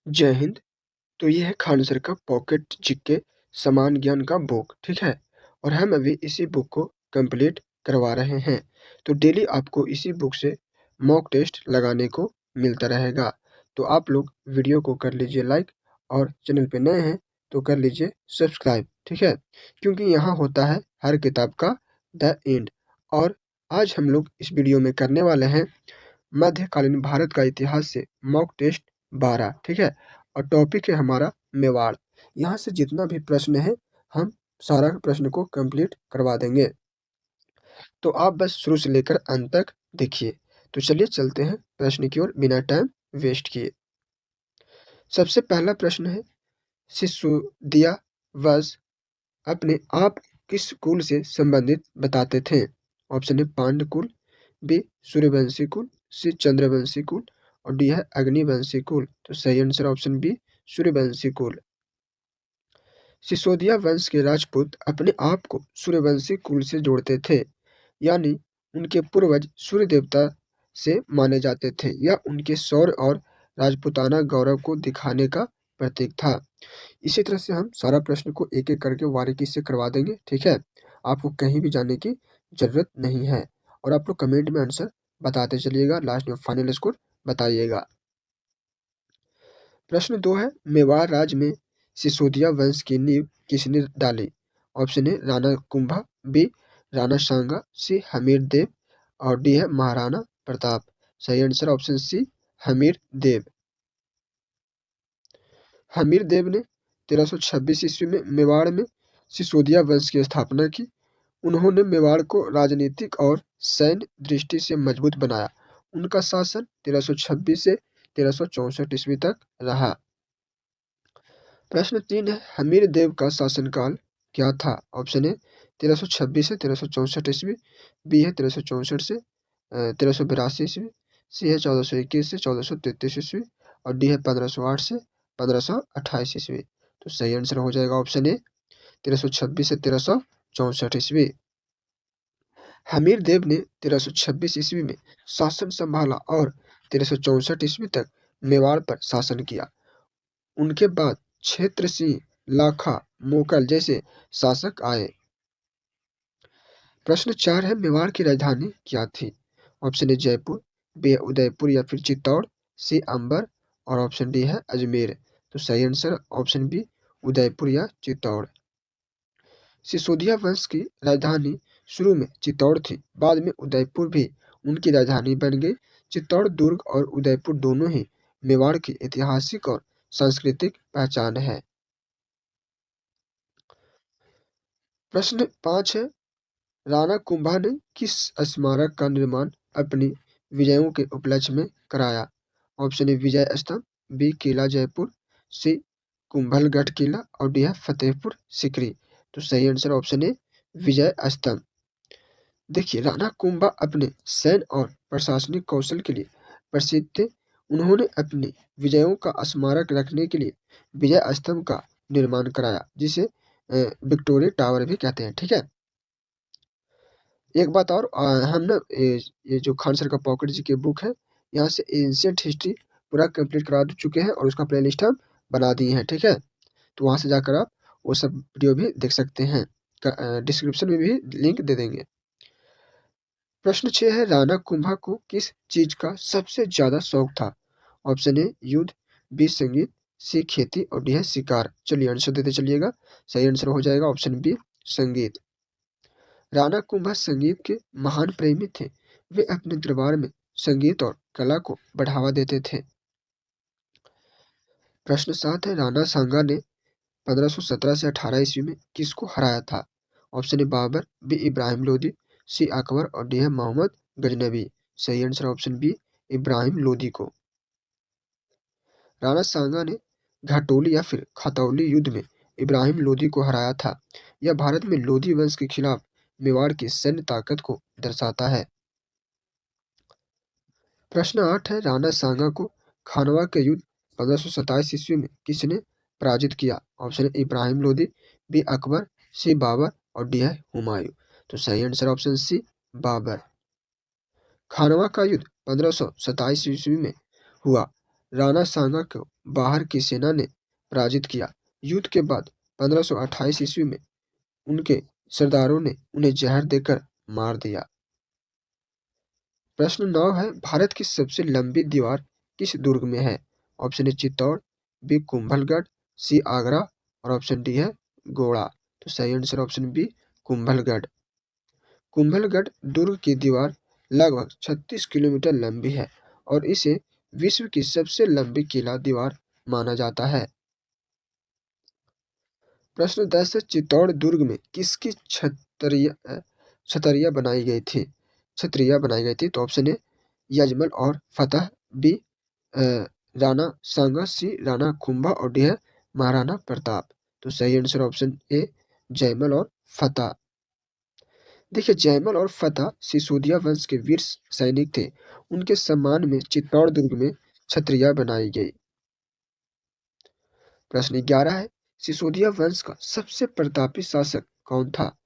जय हिंद। तो ये है खान सर का पॉकेट जीके समान ज्ञान का बुक, ठीक है? और हम अभी इसी बुक को कंप्लीट करवा रहे हैं। तो डेली आपको इसी बुक से मॉक टेस्ट लगाने को मिलता रहेगा। तो आप लोग वीडियो को कर लीजिए लाइक और चैनल पे नए हैं तो कर लीजिए सब्सक्राइब, ठीक है? क्योंकि यहाँ होता है हर किताब का द एंड। और आज हम लोग इस वीडियो में करने वाले हैं मध्यकालीन भारत का इतिहास से मॉक टेस्ट 12, ठीक है? और टॉपिक है हमारा मेवाड़। यहाँ से जितना भी प्रश्न है हम सारा प्रश्न को कंप्लीट करवा देंगे। तो आप बस शुरू से लेकर अंत तक देखिए। तो चलिए चलते हैं प्रश्न की ओर बिना टाइम वेस्ट किए। सबसे पहला प्रश्न है, सिसोदिया वंश अपने आप किस कुल से संबंधित बताते थे? ऑप्शन है पांड्य कुल, बी सूर्यवंशी कुल, सी चंद्रवंशी कुल और डी है अग्निवंशी कुल। तो सही आंसर ऑप्शन बी सूर्यवंशी कुल। सिसोदिया वंश के राजपूत अपने आप को सूर्यवंशी कुल से जोड़ते थे, यानी उनके पूर्वज सूर्य देवता से माने जाते थे। यह उनके शौर्य और राजपूताना गौरव को दिखाने का प्रतीक था। इसी तरह से हम सारा प्रश्न को एक-एक करके बारीकी से करवा देंगे, ठीक है? आपको कहीं भी जाने की ज़रूरत नहीं है और आप लोग कमेंट में आंसर बताते चलिएगा, लास्ट में फाइनल स्कोर बताइएगा। प्रश्न 2 है, मेवाड़ राज्य में सिसोदिया वंश की नींव किसने डाली? Option A Rana Kumbha, B Rana Sanga, C Hamir Dev और डी है महाराणा प्रताप। सही answer option C Hamir Dev. Hamir Dev ने 1326 ईस्वी में मेवाड़ में सिसोदिया वंश की स्थापना की। उन्होंने मेवाड़ को राजनीतिक और सैन्य दृष्टि से मजबूत बनाया। उनका शासन 1326 से 1364 ईस्वी तक रहा। प्रश्न 3 है, हमीर देव का शासनकाल क्या था? ऑप्शन ए 1326 से 1364 ईस्वी, बी है 1364 से 1382 ईस्वी, सी है 1421 से 1433 ईस्वी और डी है 1508 से 1528 ईस्वी। तो सही आंसर हो जाएगा ऑप्शन ए 1326 से 1364 ईस्वी। हमीर देव ने 1326 ईस्वी में शासन संभाला और 1364 ईस्वी तक मेवाड़ पर शासन किया। उनके बाद क्षेत्र सिंह, लाखा, मोकल जैसे शासक आए। प्रश्न 4 है, मेवाड़ की राजधानी क्या थी? Option A Jaipur, B Udaipur या फिर चित्तौड़, सी अंबर और ऑप्शन डी है अजमेर। तो सही आंसर ऑप्शन बी उदयपुर या चित्तौड़। सिसोदिया वंश की राजधानी शुरू में चित्तौड़ थी, बाद में उदयपुर भी उनकी राजधानी बन गई। चित्तौड़ दुर्ग और उदयपुर दोनों ही मेवाड़ की ऐतिहासिक और सांस्कृतिक पहचान है। प्रश्न 5 है, राणा कुंभा ने किस स्मारक का निर्माण अपनी विजयों के उपलक्ष्य में कराया? ऑप्शन ए विजय स्तंभ, बी किला जयपुर, सी कुंभलगढ़ किला और डी है फतेहपुर सीकरी। तो सही आंसर ऑप्शन ए विजय स्तंभ। देखिए, राणा कुंभा अपने सैन्य और प्रशासनिक कौशल के लिए प्रसिद्ध थे। उन्होंने अपनी विजयों का स्मारक रखने के लिए विजय स्तंभ का निर्माण कराया, जिसे विक्टोरिया टावर भी कहते हैं, ठीक है? एक बात और, हम ना ये जो खान सर का पॉकेट जीके बुक है, यहाँ से एंशिएंट हिस्ट्री पूरा कंप्लीट करा चुके हैं और उसका प्लेलिस्ट हम बना दिए हैं, ठीक है? तो वहाँ से जाकर आप वो सब वीडियो भी देख सकते हैं। डिस्क्रिप्शन में भी लिंक दे देंगे। प्रश्न 6 है, राणा कुंभा को किस चीज का सबसे ज्यादा शौक था? ऑप्शन ए युद्ध, बी संगीत, सी खेती और डी है शिकार। चलिए आंसर देते चलिएगा। सही आंसर हो जाएगा ऑप्शन बी संगीत। राणा कुंभा संगीत के महान प्रेमी थे। वे अपने दरबार में संगीत और कला को बढ़ावा देते थे। प्रश्न 7 है, राणा सांगा ने 1517 से 18 ईस्वी में किसको हराया था? Option A Babur, B Ibrahim Lodi, C Akbar और डी है मोहम्मद गजनबी। सही answer option B Ibrahim Lodi को। राणा सांगा ने घाटोली या फिर खतौली युद्ध में इब्राहिम लोदी को हराया था। यह भारत में लोदी वंश के खिलाफ मेवाड़ की सैन्य ताकत को दर्शाता है। प्रश्न 8 है, राणा सांगा को खानवा के युद्ध 1527 ईस्वी में किसने पराजित किया? Option A Ibrahim Lodi, B Akbar, C Babur और डी है हुमायूं। तो सही answer option C Babur. Khanwa का युद्ध 1527 ईस्वी में हुआ। राणा सांगा को बाहर की सेना ने पराजित किया। युद्ध के बाद 1528 ईस्वी में उनके सरदारों ने उन्हें जहर देकर मार दिया। प्रश्न 9 है, भारत की सबसे लंबी दीवार किस दुर्ग में है? Option A Chittor, B Kumbhalgarh, C Agra और ऑप्शन डी है गोड़ा। तो सही answer option B Kumbhalgarh. Kumbhalgarh दुर्ग की दीवार लगभग 36 किलोमीटर लंबी है और इसे विश्व की सबसे लंबी किला दीवार माना जाता है। प्रश्न 10 है, चित्तौड़ दुर्ग में किसकी छतरिया बनाई गई थी? छतरिया बनाई गई थी। तो ऑप्शन ए यजमल और फतह, बी अ, राणा सांगा, सी राणा कुंभा और डी है महाराणा प्रताप। तो सही आंसर ऑप्शन ए जयमल और फतह। देखिए, जयमल और फतह सिसोदिया वंश के वीर सैनिक थे। उनके सम्मान में चित्तौड़ दुर्ग में छतरिया बनाई गई। प्रश्न 11 है, सिसोदिया वंश का सबसे प्रतापी शासक कौन था?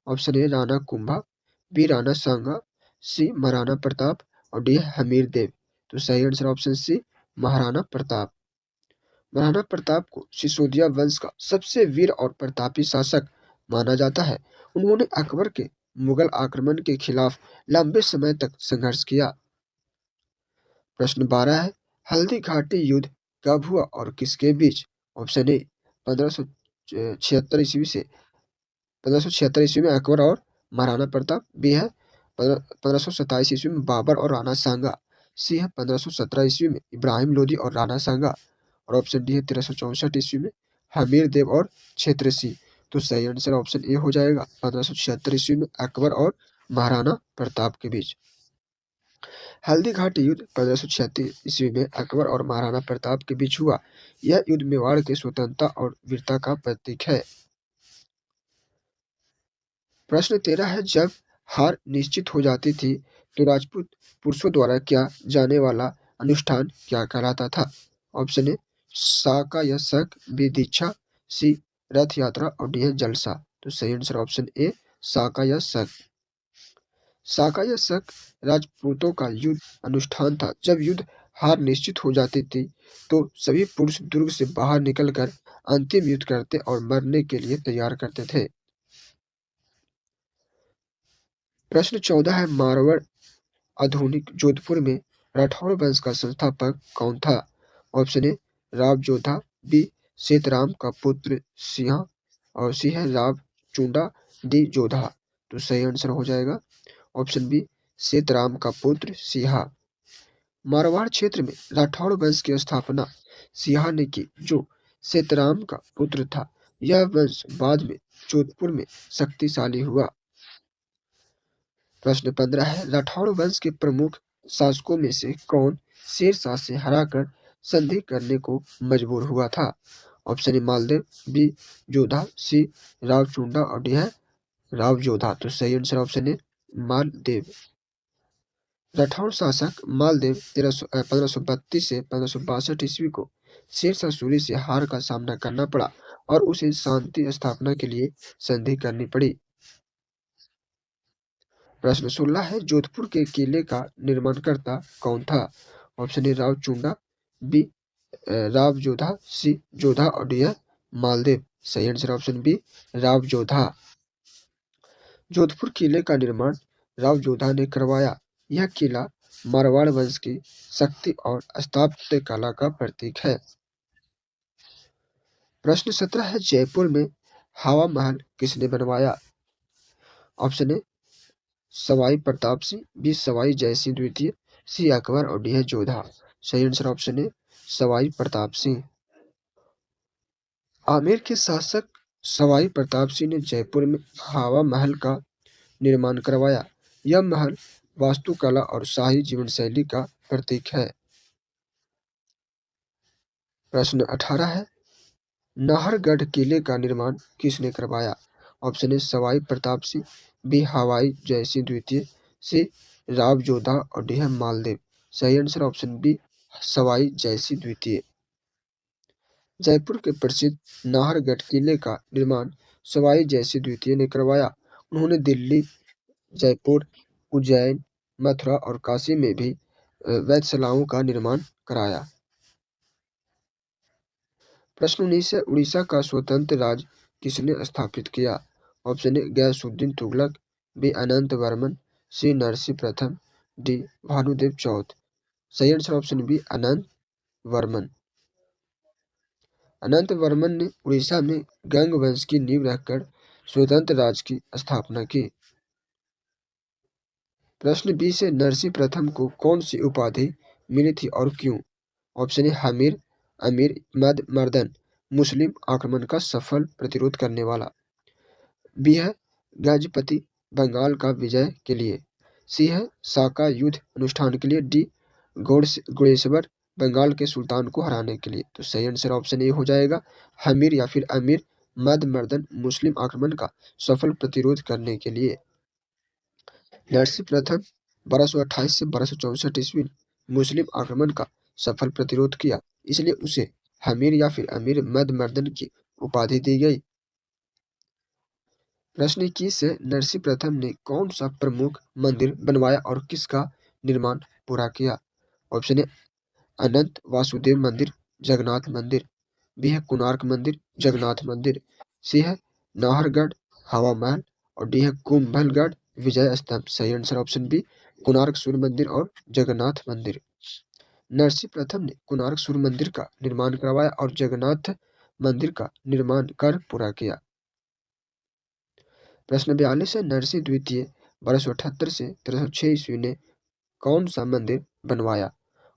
Option A Rana Kumbha, B Rana Sanga, C Maharana Pratap और डी हमीर देव। तो सही answer option C Maharana Pratap. Maharana Pratap को सिसोदिया वंश का सबसे वीर और प्रतापी शासक माना जाता है। उन्होंने अकबर के मुगल आक्रमण के खिलाफ लंबे समय तक संघर्ष किया। प्रश्न 12 है, हल्दी घाटी युद्ध कब हुआ और किसके बीच? ऑप्शन ए 1576 ईस्वी से 1576 ईस्वी में अकबर और महाराणा प्रताप, बी है 1527 ईस्वी में बाबर और राणा सांगा, सी है 1517 ईस्वी में इब्राहिम लोदी और राणा सांगा और ऑप्शन डी है 1364 ईस्वी में हमीर देव और क्षेत्रसी। तो सही आंसर ऑप्शन ए हो जाएगा 1576 ईस्वी में अकबर और महाराणा प्रताप के बीच। हल्दी घाटी युद्ध 1536 ईस्वी में अकबर और महाराणा प्रताप के बीच हुआ। यह युद्ध मेवाड़ की स्वतंत्रता और वीरता का प्रतीक है। प्रश्न 13 है, जब हार निश्चित हो जाती थी तो राजपूत पुरुषों द्वारा किया जाने वाला अनुष्ठान क्या कहलाता था? ऑप्शन ए साका या शक, बी दीक्षा, सी रथ यात्रा और डी है जलसा। तो सही आंसर ऑप्शन ए साका या शक। साका या शक राजपूतों का युद्ध अनुष्ठान था। जब युद्ध हार निश्चित हो जाती थी तो सभी पुरुष दुर्ग से बाहर निकलकर अंतिम युद्ध करते और मरने के लिए तैयार करते थे। प्रश्न 14 है, मारवाड़ आधुनिक जोधपुर में राठौर वंश का संस्थापक कौन था? Option A Rao Jodha, B Setram का पुत्र सिंहा और सी है राव चुंडा, डी जोधा। तो सही आंसर हो जाएगा ऑप्शन बी सेतराम का पुत्र सिंहा। मारवाड़ क्षेत्र में राठौड़ वंश की स्थापना सिंहा ने की, जो सेतराम का पुत्र था। यह वंश बाद में जोधपुर में शक्तिशाली हुआ। प्रश्न 15 है, राठौड़ वंश के प्रमुख शासकों में से कौन शेरशाह से हराकर संधि करने को मजबूर हुआ था? Option A Maldev, B Jodha, C Rao Chunda और डी है राव जोधा। तो सही answer option A Maldev. Rathore शासक मालदेव 1532 से 1562 ईस्वी को शेरशाह सूरी से हार का सामना करना पड़ा और उसे शांति स्थापना के लिए संधि करनी पड़ी। प्रश्न 16 है, जोधपुर के किले का निर्माणकर्ता कौन था? Option A Rao Chunda, B Rao Jodha, C Jodha और डी है मालदेव। सही answer option B Rao Jodha. Jodhpur किले का निर्माण राव जोधा ने करवाया। यह किला मारवाड़ वंश की शक्ति और स्थापत्य कला का प्रतीक है। प्रश्न 17 है, जयपुर में हवा महल किसने बनवाया? Option A Sawai Pratap Singh, B Sawai Jaisingh द्वितीय, सी अकबर और डी है जोधा। सही answer option A Sawai Pratap Singh. Amer के शासक सवाई प्रताप सिंह ने जयपुर में हवा महल का निर्माण करवाया। यह महल वास्तुकला और शाही जीवन शैली का प्रतीक है। प्रश्न 18 है, नाहरगढ़ किले का निर्माण किसने करवाया? Option A Sawai Pratap Singh, B हवाई जयसिंह द्वितीय, सी राव जोधा और डी है मालदेव। सही answer option B Sawai Jaisingh द्वितीय। जयपुर के प्रसिद्ध नाहरगढ़ किले का निर्माण सवाई जयसिंह द्वितीय ने करवाया। उन्होंने दिल्ली, जयपुर, उज्जैन, मथुरा और काशी में भी वेधशालाओं का निर्माण कराया। प्रश्न 19 है, उड़ीसा का स्वतंत्र राज्य किसने स्थापित किया? Option A Ghiyasuddin Tughlaq, B Anant Varman, C Narasimha प्रथम, डी भानुदेव चौथ। सही answer option B Anant Varman. Anant Varman ने उड़ीसा में गंग वंश की नींव रखकर स्वतंत्र राज्य की स्थापना की। प्रश्न 20 से नरसिंह प्रथम को कौन सी उपाधि मिली थी और क्यों? ऑप्शन ए हमीर, अमीर मद मर्दन, मुस्लिम आक्रमण का सफल प्रतिरोध करने वाला, बी है गजपति बंगाल का विजय के लिए, सी है साका युद्ध अनुष्ठान के लिए, डी गोड़ेश्वर बंगाल के सुल्तान को हराने के लिए। तो सही आंसर ऑप्शन ए हो जाएगा हमीर या फिर अमीर मद मर्दन मुस्लिम आक्रमण का सफल प्रतिरोध करने के लिए। नरसिंह प्रथम 1228 से 1264 ईस्वी मुस्लिम आक्रमण का सफल प्रतिरोध किया, इसलिए उसे हमीर या फिर अमीर मद मर्दन की उपाधि दी गई। प्रश्न 21 से नरसिंह प्रथम ने कौन सा प्रमुख मंदिर बनवाया और किसका निर्माण पूरा किया? ऑप्शन ए अनंत वासुदेव मंदिर, जगन्नाथ मंदिर, बी है कोणार्क मंदिर, जगन्नाथ मंदिर, सी है नाहरगढ़ हवा महल और डी है कुंभलगढ़ विजय स्तंभ। सही आंसर ऑप्शन बी कोणार्क सूर्य मंदिर और जगन्नाथ मंदिर। नरसिंह प्रथम ने कोणार्क सूर्य मंदिर का निर्माण करवाया और जगन्नाथ मंदिर का निर्माण कर पूरा किया। प्रश्न 42 है, नरसिंह द्वितीय 1278 से 1306 ईस्वी ने कौन सा मंदिर बनवाया?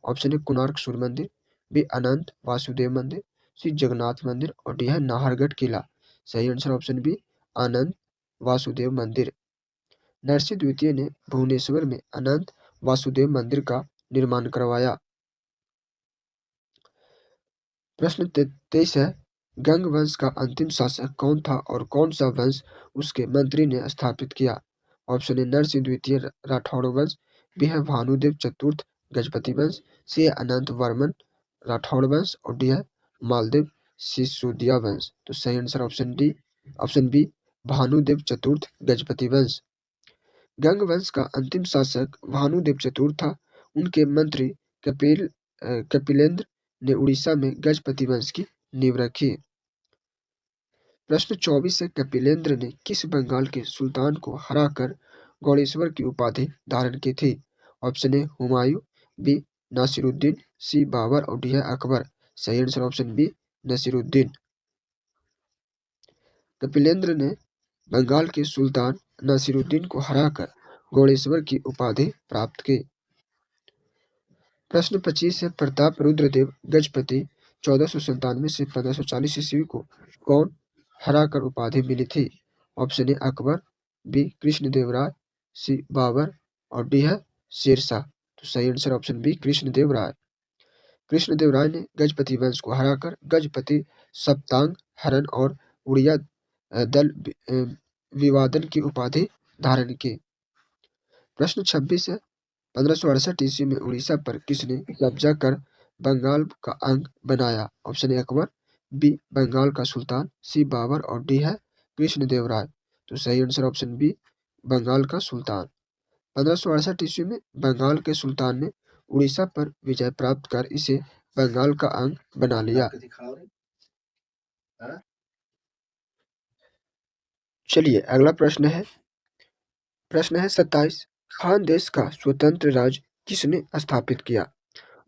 ऑप्शन ए कोणार्क सूर्य मंदिर, बी अनंत वासुदेव मंदिर, सी जगन्नाथ मंदिर और डी है नाहरगढ़ किला। सही आंसर ऑप्शन बी अनंत वासुदेव मंदिर। नरसिंह द्वितीय ने भुवनेश्वर में अनंत वासुदेव मंदिर का निर्माण करवाया। प्रश्न 23 है, गंग वंश का अंतिम शासक कौन था और कौन सा वंश उसके मंत्री ने स्थापित किया? ऑप्शन ए नरसिंह द्वितीय राठौड़ वंश, बी है भानुदेव चतुर्थ गजपति वंश, सी है अनंत वर्मन राठौड़ वंश और डी है मालदेव सिसोदिया वंश। तो सही आंसर ऑप्शन बी भानुदेव चतुर्थ गजपति वंश। गंग वंश का अंतिम शासक भानुदेव चतुर्थ था। उनके मंत्री कपिलेंद्र ने उड़ीसा में गजपति वंश की नींव रखी। प्रश्न 24 से कपिलेंद्र ने किस बंगाल के सुल्तान को हराकर गौड़ेश्वर की उपाधि धारण की थी? Option A Humayun, B Nasiruddin, C Babur और डी है अकबर। सही answer option B Nasiruddin. Kapilendra ने बंगाल के सुल्तान नासिरुद्दीन को हराकर गौड़ेश्वर की उपाधि प्राप्त की। प्रश्न 25 है, प्रताप रुद्रदेव गजपति 1497 से 1540 ईस्वी को कौन हराकर उपाधि मिली थी? Option A Akbar, B Krishnadevaraya, C Babur और डी है शेरशाह। तो सही answer option B Krishnadevaraya. Krishnadevaraya ने गजपति वंश को हराकर गजपति सप्तांग हरण और उड़िया दल विवादन की उपाधि धारण की। प्रश्न 26 है, 1568 ईस्वी में उड़ीसा पर किसने कब्जा कर बंगाल का अंग बनाया? Option A Akbar, B Bengal का सुल्तान, सी बाबर और डी है कृष्णदेवराय। तो सही आंसर ऑप्शन बी बंगाल का सुल्तान। 1568 ईस्वी में बंगाल के सुल्तान ने उड़ीसा पर विजय प्राप्त कर इसे बंगाल का अंग बना लिया। चलिए अगला प्रश्न है 27, खानदेश का स्वतंत्र राज्य किसने स्थापित किया?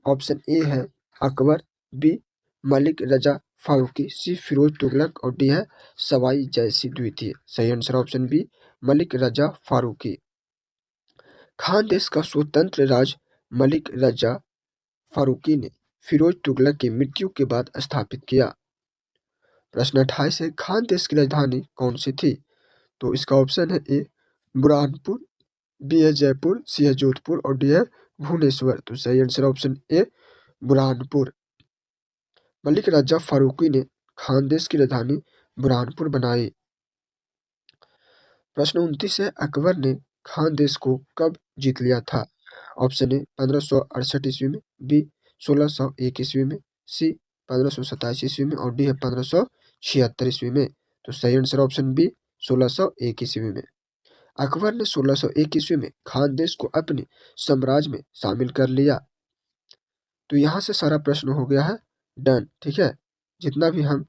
ऑप्शन ए है अकबर, बी मलिक रजा फारूकी, सी फिरोज तुगलक और डी है सवाई जयसिंह द्वितीय। सही आंसर ऑप्शन बी मलिक रजा फारूकी। खानदेश का स्वतंत्र राज्य मलिक रजा फारूकी ने फिरोज तुगलक की मृत्यु के बाद स्थापित किया। प्रश्न 28 है, खानदेश की राजधानी कौन सी थी? तो इसका ऑप्शन है ए बुरहानपुर, बी है जयपुर, सी है जोधपुर और डी है भुवनेश्वर। तो सही answer option A Burhanpur. Malik Raja Faruqi ने खानदेश की राजधानी बुरहानपुर बनाई। प्रश्न 29 है, अकबर ने खानदेश को कब जीत लिया था? ऑप्शन ए 1568 ईस्वी में, बी 1601 ईस्वी में, सी 1527 ईस्वी में और डी है 1576 ईस्वी में। तो सही आंसर ऑप्शन बी 1601 ईस्वी में। अकबर ने 1601 ईस्वी में खानदेश को अपने साम्राज्य में शामिल कर लिया। तो यहाँ से सारा प्रश्न हो गया है डन, ठीक है। जितना भी हम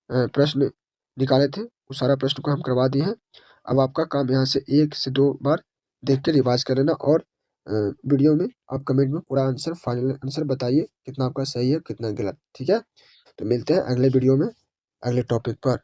प्रश्न निकाले थे, उस सारा प्रश्न को हम करवा दिए हैं। अब आपका काम यहाँ से 1 से 2 बार देख के रिवाइज़ कर लेना और वीडियो में आप कमेंट में पूरा आंसर फाइनल आंसर बताइए, कितना आपका सही है, कितना गलत, ठीक है? तो मिलते हैं अगले वीडियो में, अगले टॉपिक पर।